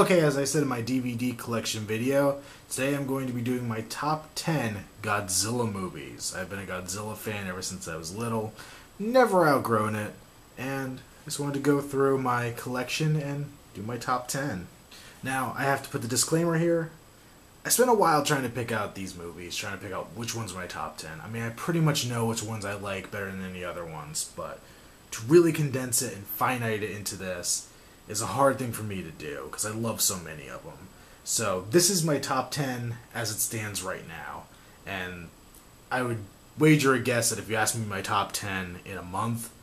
Okay, as I said in my DVD collection video, today I'm going to be doing my top 10 Godzilla movies. I've been a Godzilla fan ever since I was little, never outgrown it, and just wanted to go through my collection and do my top 10. Now, I have to put the disclaimer here. I spent a while trying to pick out these movies, trying to pick out which ones are my top 10. I mean, I pretty much know which ones I like better than any other ones, but to really condense it and finite it into this is a hard thing for me to do, because I love so many of them. So, this is my top 10 as it stands right now, and I would wager a guess that if you asked me my top 10 in a month,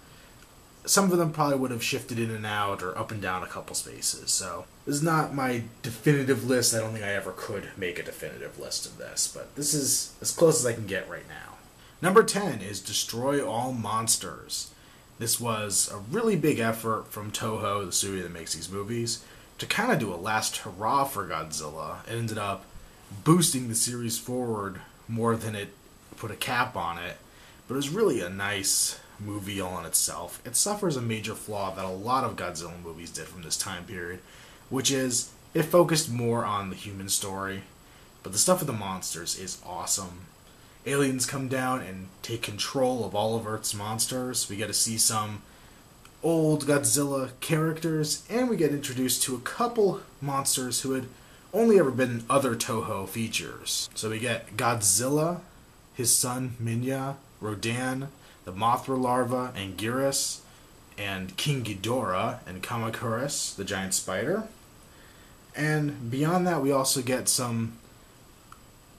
some of them probably would have shifted in and out or up and down a couple spaces. So this is not my definitive list. I don't think I ever could make a definitive list of this, but this is as close as I can get right now. Number 10 is Destroy All Monsters. This was a really big effort from Toho, the studio that makes these movies, to kind of do a last hurrah for Godzilla. It ended up boosting the series forward more than it put a cap on it, but it was really a nice movie all in itself. It suffers a major flaw that a lot of Godzilla movies did from this time period, which is it focused more on the human story, but the stuff with the monsters is awesome. Aliens come down and take control of all of Earth's monsters. We get to see some old Godzilla characters, and we get introduced to a couple monsters who had only ever been in other Toho features. So we get Godzilla, his son Minya, Rodan, the Mothra larva, Anguirus, and King Ghidorah, and Kamacuras, the giant spider. And beyond that, we also get some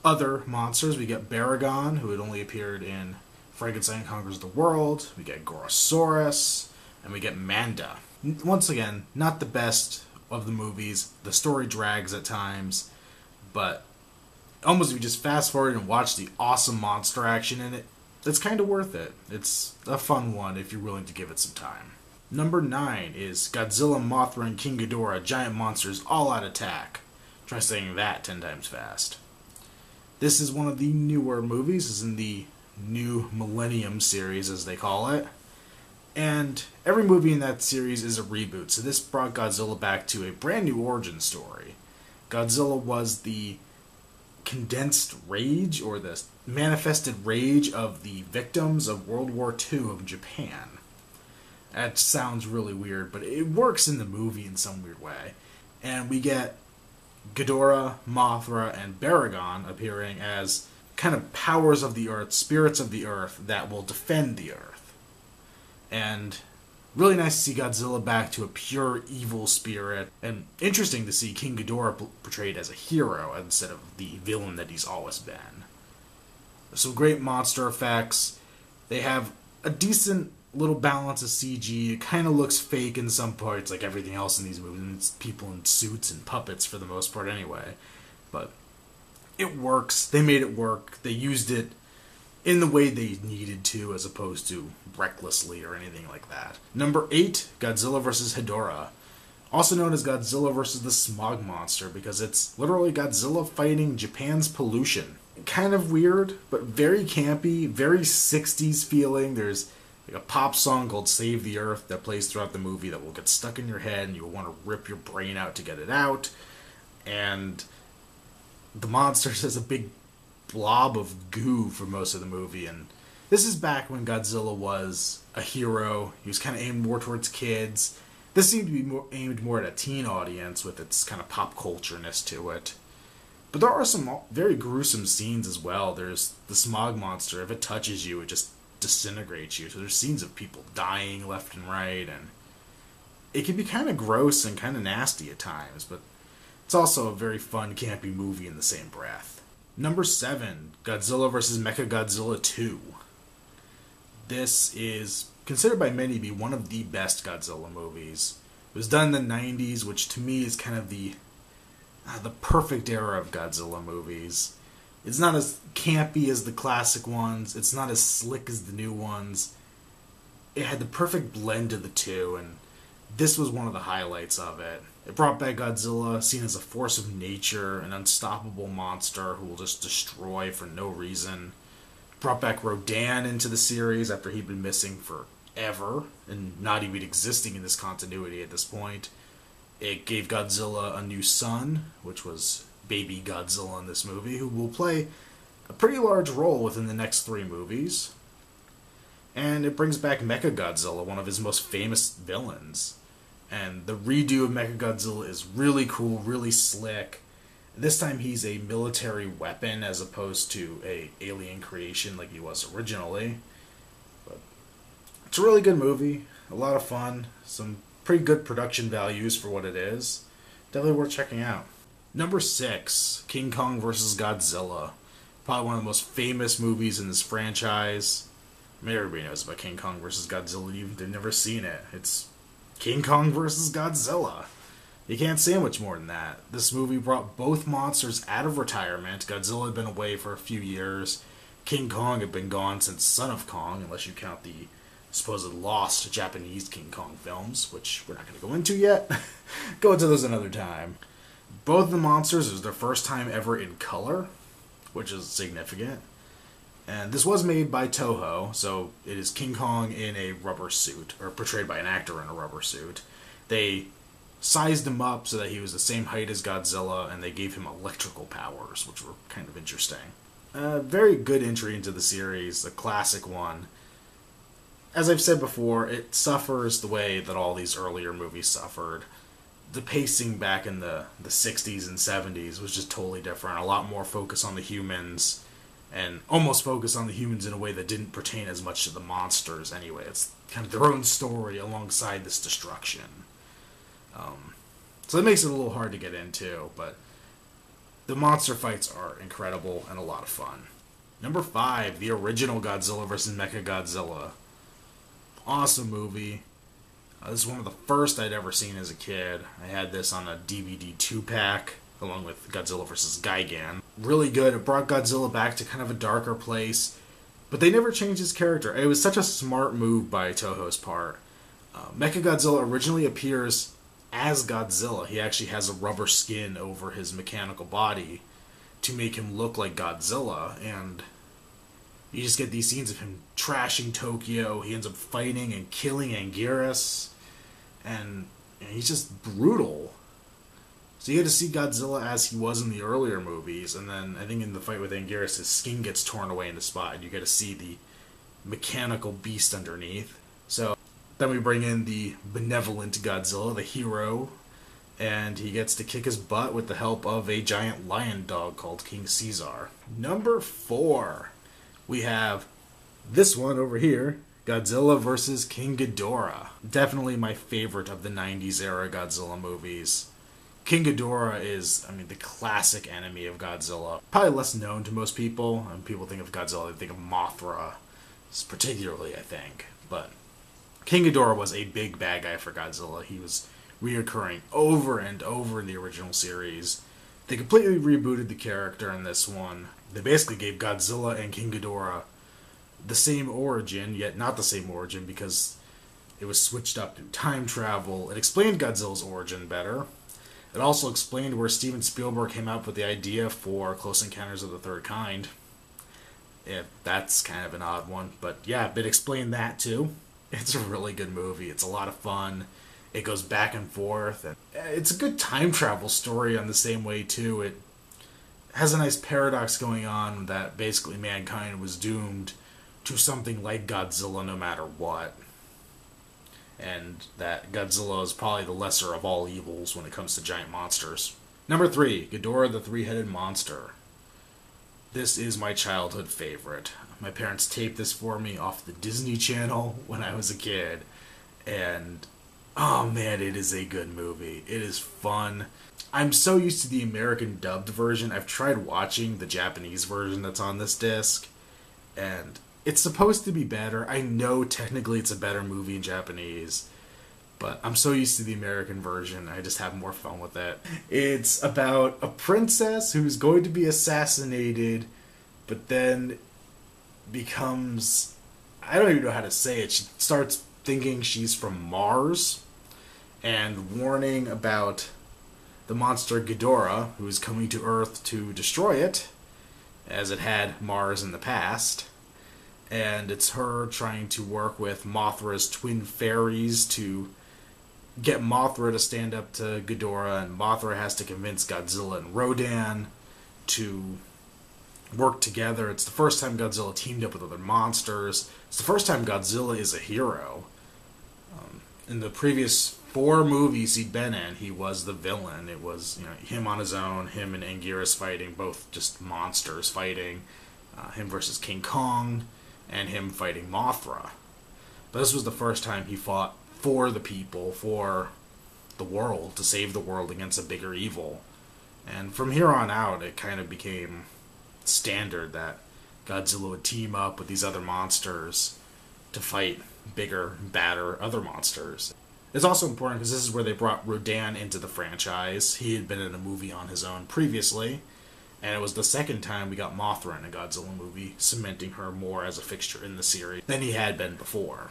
other monsters. We get Baragon, who had only appeared in Frankenstein Conquers the World. We get Gorosaurus, and we get Manda. Once again, not the best of the movies. The story drags at times, but almost if you just fast forward and watch the awesome monster action in it, it's kind of worth it. It's a fun one if you're willing to give it some time. Number 9 is Godzilla, Mothra, and King Ghidorah, Giant Monsters All Out Attack. Try saying that 10 times fast. This is one of the newer movies. It's in the New Millennium series, as they call it. And every movie in that series is a reboot, so this brought Godzilla back to a brand new origin story. Godzilla was the condensed rage, or the manifested rage of the victims of World War II of Japan. That sounds really weird, but it works in the movie in some weird way. And we get Ghidorah, Mothra, and Baragon appearing as kind of powers of the earth, spirits of the earth that will defend the earth. And really nice to see Godzilla back to a pure evil spirit, and interesting to see King Ghidorah portrayed as a hero instead of the villain that he's always been. Some great monster effects. They have a decent little balance of CG. It kind of looks fake in some parts, like everything else in these movies. And it's people in suits and puppets for the most part anyway. But it works. They made it work. They used it in the way they needed to, as opposed to recklessly or anything like that. Number 8, Godzilla vs. Hedorah. Also known as Godzilla vs. the Smog Monster, because it's literally Godzilla fighting Japan's pollution. Kind of weird, but very campy, very 60s feeling. There's like a pop song called Save the Earth that plays throughout the movie that will get stuck in your head and you'll want to rip your brain out to get it out. And the monster has a big blob of goo for most of the movie, and this is back when Godzilla was a hero. He was kind of aimed more towards kids. This seemed to be aimed more at a teen audience with its kind of pop culture-ness to it. But there are some very gruesome scenes as well. There's the Smog Monster. If it touches you, it just disintegrates you. So there's scenes of people dying left and right, and it can be kind of gross and kind of nasty at times, but it's also a very fun, campy movie in the same breath. Number 7, Godzilla vs. Mechagodzilla 2. This is considered by many to be one of the best Godzilla movies. It was done in the 90s, which to me is kind of the perfect era of Godzilla movies. It's not as campy as the classic ones. It's not as slick as the new ones. It had the perfect blend of the two, and this was one of the highlights of it. It brought back Godzilla, seen as a force of nature, an unstoppable monster who will just destroy for no reason. It brought back Rodan into the series after he'd been missing forever, and not even existing in this continuity at this point. It gave Godzilla a new son, which was baby Godzilla in this movie, who will play a pretty large role within the next 3 movies. And it brings back Mechagodzilla, one of his most famous villains. And the redo of Mechagodzilla is really cool, really slick. This time he's a military weapon as opposed to a alien creation like he was originally. But it's a really good movie, a lot of fun, some pretty good production values for what it is. Definitely worth checking out. Number 6, King Kong vs. Godzilla. Probably one of the most famous movies in this franchise. I mean, everybody knows about King Kong vs. Godzilla, even if they've never seen it. It's King Kong vs. Godzilla. You can't say much more than that. This movie brought both monsters out of retirement. Godzilla had been away for a few years. King Kong had been gone since Son of Kong, unless you count the supposed lost Japanese King Kong films, which we're not going to go into yet. Go into those another time. Both of the monsters, it was their first time ever in color, which is significant. And this was made by Toho, so it is King Kong in a rubber suit, or portrayed by an actor in a rubber suit. They sized him up so that he was the same height as Godzilla, and they gave him electrical powers, which were kind of interesting. Very good entry into the series, a classic one. As I've said before, it suffers the way that all these earlier movies suffered. The pacing back in the 60s and 70s was just totally different. A lot more focus on the humans, and almost focus on the humans in a way that didn't pertain as much to the monsters anyway. It's kind of their own story alongside this destruction. So that makes it a little hard to get into, but the monster fights are incredible and a lot of fun. Number 5, the original Godzilla vs. Mechagodzilla. Awesome movie. This is one of the first I'd ever seen as a kid. I had this on a DVD 2-pack, along with Godzilla vs. Gigan. Really good. It brought Godzilla back to kind of a darker place, but they never changed his character. It was such a smart move by Toho's part. Mechagodzilla originally appears as Godzilla. He actually has a rubber skin over his mechanical body to make him look like Godzilla, and you just get these scenes of him trashing Tokyo. He ends up fighting and killing Anguirus, and he's just brutal. So you get to see Godzilla as he was in the earlier movies, and then I think in the fight with Anguirus, his skin gets torn away in the spot, and you get to see the mechanical beast underneath. So then we bring in the benevolent Godzilla, the hero, and he gets to kick his butt with the help of a giant lion dog called King Caesar. Number 4, we have this one over here, Godzilla vs. King Ghidorah. Definitely my favorite of the 90s era Godzilla movies. King Ghidorah is, the classic enemy of Godzilla. Probably less known to most people. When people think of Godzilla, they think of Mothra, particularly, I think. But King Ghidorah was a big bad guy for Godzilla. He was reoccurring over and over in the original series. They completely rebooted the character in this one. They basically gave Godzilla and King Ghidorah the same origin, yet not the same origin, because it was switched up through time travel. It explained Godzilla's origin better. It also explained where Steven Spielberg came up with the idea for Close Encounters of the Third Kind. Yeah, that's kind of an odd one, but yeah, it explained that too. It's a really good movie. It's a lot of fun. It goes back and forth, and it's a good time travel story on the same way too. It has a nice paradox going on that basically mankind was doomed to something like Godzilla no matter what. And that Godzilla is probably the lesser of all evils when it comes to giant monsters. Number 3, Ghidorah the Three-Headed Monster. This is my childhood favorite. My parents taped this for me off the Disney Channel when I was a kid. And, oh man, it is a good movie. It is fun. I'm so used to the American dubbed version. I've tried watching the Japanese version that's on this disc, and it's supposed to be better. I know technically it's a better movie in Japanese, but I'm so used to the American version, I just have more fun with it. It's about a princess who's going to be assassinated, but then becomes, I don't even know how to say it, she starts thinking she's from Mars, and warning about the monster Ghidorah, who is coming to Earth to destroy it, as it had Mars in the past. And it's her trying to work with Mothra's twin fairies to get Mothra to stand up to Ghidorah, and Mothra has to convince Godzilla and Rodan to work together. It's the first time Godzilla teamed up with other monsters. It's the first time Godzilla is a hero. In the previous 4 movies he'd been in, he was the villain. It was, him on his own, him and Anguirus fighting, both just monsters fighting, him versus King Kong, and him fighting Mothra. But this was the first time he fought for the people, for the world, to save the world against a bigger evil. And from here on out, it kind of became standard that Godzilla would team up with these other monsters to fight bigger, badder other monsters. It's also important because this is where they brought Rodan into the franchise. He had been in a movie on his own previously, and it was the second time we got Mothra in a Godzilla movie, cementing her more as a fixture in the series than he had been before.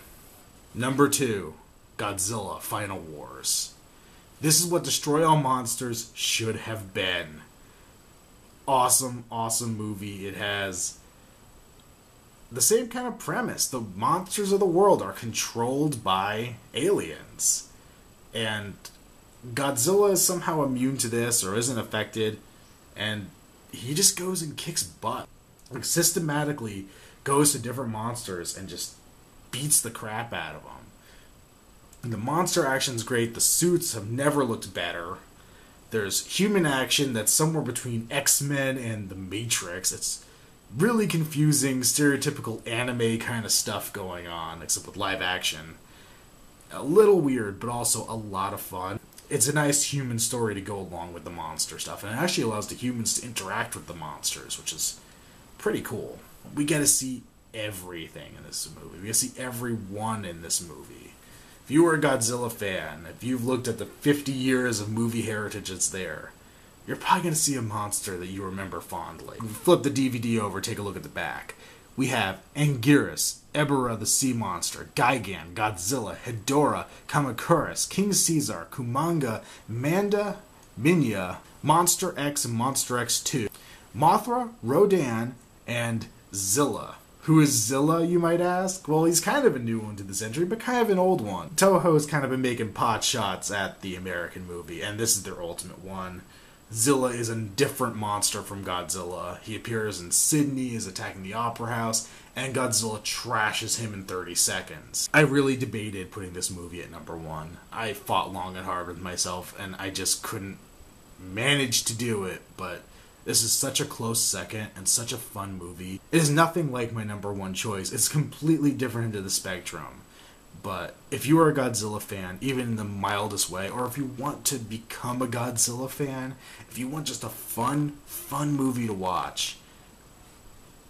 Number 2, Godzilla Final Wars. This is what Destroy All Monsters should have been. Awesome, awesome movie. It has the same kind of premise. The monsters of the world are controlled by aliens. And Godzilla is somehow immune to this or isn't affected. And he just goes and kicks butt. Like, systematically goes to different monsters and just beats the crap out of them. And the monster action's great. The suits have never looked better. There's human action that's somewhere between X-Men and The Matrix. It's really confusing, stereotypical anime kind of stuff going on, except with live action. A little weird, but also a lot of fun. It's a nice human story to go along with the monster stuff, and it actually allows the humans to interact with the monsters, which is pretty cool. We get to see everything in this movie. We get to see everyone in this movie. If you were a Godzilla fan, if you've looked at the 50 years of movie heritage that's there, you're probably going to see a monster that you remember fondly. Flip the DVD over, take a look at the back. We have Anguirus, Ebirah the Sea Monster, Gigan, Godzilla, Hedorah, Kamacuras, King Caesar, Kumanga, Manda, Minya, Monster X and Monster X2, Mothra, Rodan, and Zilla. Who is Zilla, you might ask? Well, he's kind of a new one to the century, but kind of an old one. Toho's kind of been making pot shots at the American movie, and this is their ultimate one. Zilla is a different monster from Godzilla. He appears in Sydney, is attacking the Opera House, and Godzilla trashes him in 30 seconds. I really debated putting this movie at number 1. I fought long and hard with myself, and I just couldn't manage to do it, but this is such a close second and such a fun movie. It is nothing like my number 1 choice. It's completely different into the spectrum. But if you are a Godzilla fan, even in the mildest way, or if you want to become a Godzilla fan, if you want just a fun movie to watch,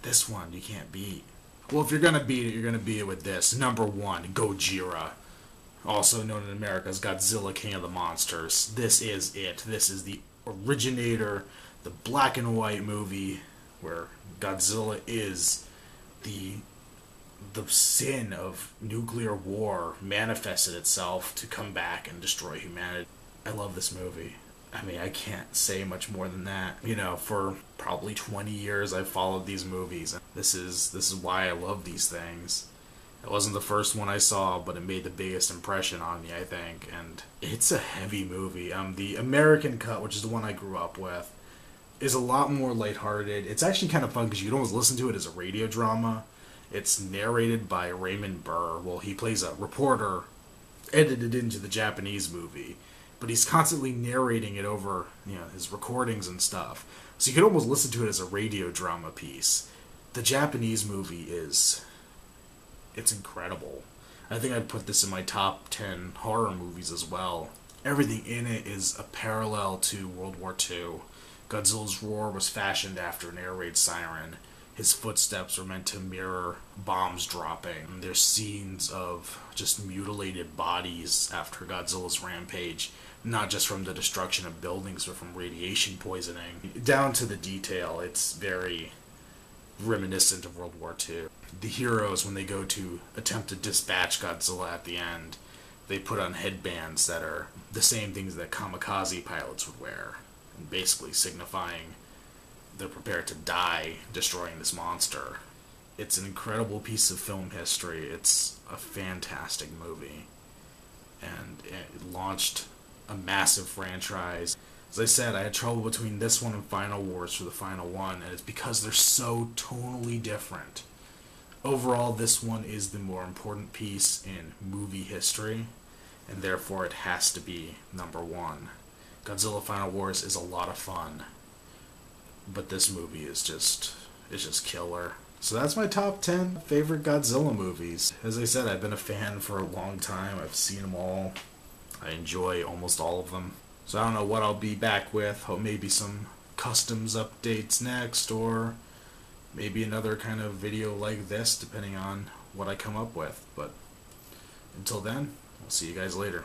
this one you can't beat. Well, if you're going to beat it, you're going to beat it with this. Number 1, Gojira. Also known in America as Godzilla, King of the Monsters. This is it. This is the originator, the black and white movie where Godzilla is the sin of nuclear war manifested itself to come back and destroy humanity. I love this movie. I mean, I can't say much more than that. For probably 20 years I've followed these movies. This is why I love these things. It wasn't the first one I saw, but it made the biggest impression on me, I think. And it's a heavy movie. The American cut, which is the one I grew up with, is a lot more lighthearted. It's actually kind of fun because you can almost listen to it as a radio drama. It's narrated by Raymond Burr. Well, he plays a reporter edited into the Japanese movie, but he's constantly narrating it over, his recordings and stuff. So you could almost listen to it as a radio drama piece. The Japanese movie it's incredible. I think I'd put this in my top 10 horror movies as well. Everything in it is a parallel to World War II. Godzilla's roar was fashioned after an air raid siren. His footsteps were meant to mirror bombs dropping. There's scenes of just mutilated bodies after Godzilla's rampage, not just from the destruction of buildings, but from radiation poisoning. Down to the detail, it's very reminiscent of World War II. The heroes, when they go to attempt to dispatch Godzilla at the end, they put on headbands that are the same things that kamikaze pilots would wear, basically signifying they're prepared to die destroying this monster. It's an incredible piece of film history. It's a fantastic movie. and it launched a massive franchise. As I said, I had trouble between this one and Final Wars for the final one, and it's because they're so tonally different. Overall, this one is the more important piece in movie history, and therefore it has to be number one. Godzilla Final Wars is a lot of fun, but this movie is just killer. So that's my top 10 favorite Godzilla movies. As I said, I've been a fan for a long time. I've seen them all. I enjoy almost all of them. So I don't know what I'll be back with. Hope maybe some customs updates next, or maybe another kind of video like this, depending on what I come up with. But until then, I'll see you guys later.